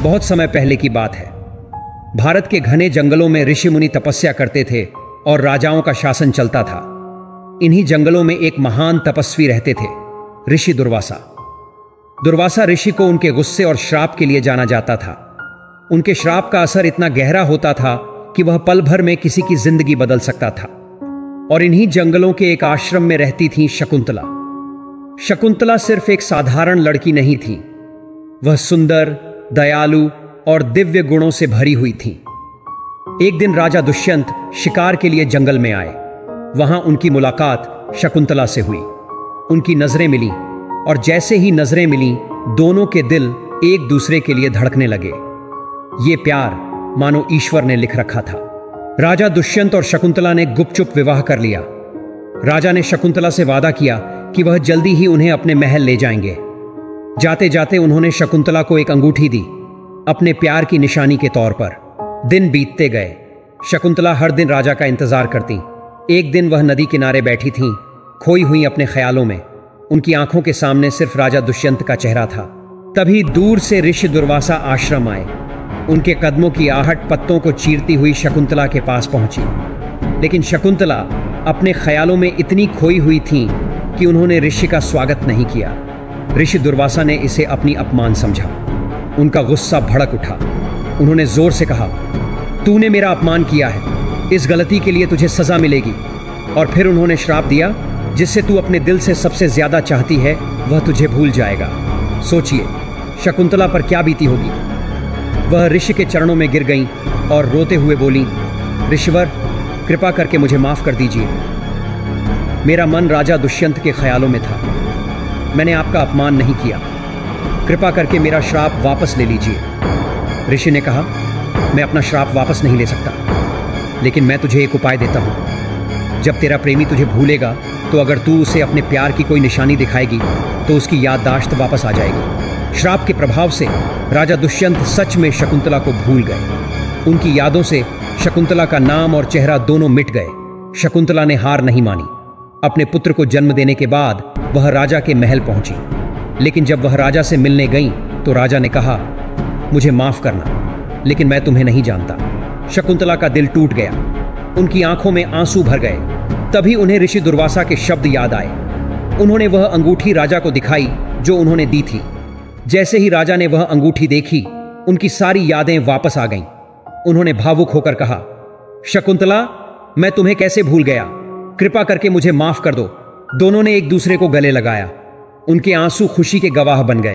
बहुत समय पहले की बात है। भारत के घने जंगलों में ऋषि मुनि तपस्या करते थे और राजाओं का शासन चलता था। इन्हीं जंगलों में एक महान तपस्वी रहते थे, ऋषि दुर्वासा। दुर्वासा ऋषि को उनके गुस्से और श्राप के लिए जाना जाता था। उनके श्राप का असर इतना गहरा होता था कि वह पल भर में किसी की जिंदगी बदल सकता था। और इन्हीं जंगलों के एक आश्रम में रहती थी शकुंतला। शकुंतला सिर्फ एक साधारण लड़की नहीं थी, वह सुंदर, दयालु और दिव्य गुणों से भरी हुई थी। एक दिन राजा दुष्यंत शिकार के लिए जंगल में आए। वहां उनकी मुलाकात शकुंतला से हुई। उनकी नजरें मिली और जैसे ही नजरें मिली, दोनों के दिल एक दूसरे के लिए धड़कने लगे। ये प्यार मानो ईश्वर ने लिख रखा था। राजा दुष्यंत और शकुंतला ने गुपचुप विवाह कर लिया। राजा ने शकुंतला से वादा किया कि वह जल्दी ही उन्हें अपने महल ले जाएंगे। जाते जाते उन्होंने शकुंतला को एक अंगूठी दी, अपने प्यार की निशानी के तौर पर। दिन बीतते गए। शकुंतला हर दिन राजा का इंतजार करती। एक दिन वह नदी किनारे बैठी थीं, खोई हुई अपने ख्यालों में। उनकी आंखों के सामने सिर्फ राजा दुष्यंत का चेहरा था। तभी दूर से ऋषि दुर्वासा आश्रम आए। उनके कदमों की आहट पत्तों को चीरती हुई शकुंतला के पास पहुंची। लेकिन शकुंतला अपने ख्यालों में इतनी खोई हुई थी कि उन्होंने ऋषि का स्वागत नहीं किया। ऋषि दुर्वासा ने इसे अपनी अपमान समझा। उनका गुस्सा भड़क उठा। उन्होंने जोर से कहा, तूने मेरा अपमान किया है, इस गलती के लिए तुझे सजा मिलेगी। और फिर उन्होंने श्राप दिया, जिससे तू अपने दिल से सबसे ज्यादा चाहती है वह तुझे भूल जाएगा। सोचिए शकुंतला पर क्या बीती होगी। वह ऋषि के चरणों में गिर गईं और रोते हुए बोली, ऋषिवर, कृपा करके मुझे माफ कर दीजिए। मेरा मन राजा दुष्यंत के ख्यालों में था। मैंने आपका अपमान नहीं किया। कृपा करके मेरा श्राप वापस ले लीजिए। ऋषि ने कहा, मैं अपना श्राप वापस नहीं ले सकता, लेकिन मैं तुझे एक उपाय देता हूं। जब तेरा प्रेमी तुझे भूलेगा तो अगर तू उसे अपने प्यार की कोई निशानी दिखाएगी तो उसकी याददाश्त वापस आ जाएगी। श्राप के प्रभाव से राजा दुष्यंत सच में शकुंतला को भूल गए। उनकी यादों से शकुंतला का नाम और चेहरा दोनों मिट गए। शकुंतला ने हार नहीं मानी। अपने पुत्र को जन्म देने के बाद वह राजा के महल पहुंची। लेकिन जब वह राजा से मिलने गई तो राजा ने कहा, मुझे माफ करना, लेकिन मैं तुम्हें नहीं जानता। शकुंतला का दिल टूट गया। उनकी आंखों में आंसू भर गए। तभी उन्हें ऋषि दुर्वासा के शब्द याद आए। उन्होंने वह अंगूठी राजा को दिखाई जो उन्होंने दी थी। जैसे ही राजा ने वह अंगूठी देखी, उनकी सारी यादें वापस आ गईं। उन्होंने भावुक होकर कहा, शकुंतला, मैं तुम्हें कैसे भूल गया, कृपा करके मुझे माफ कर दो। दोनों ने एक दूसरे को गले लगाया। उनके आंसू खुशी के गवाह बन गए।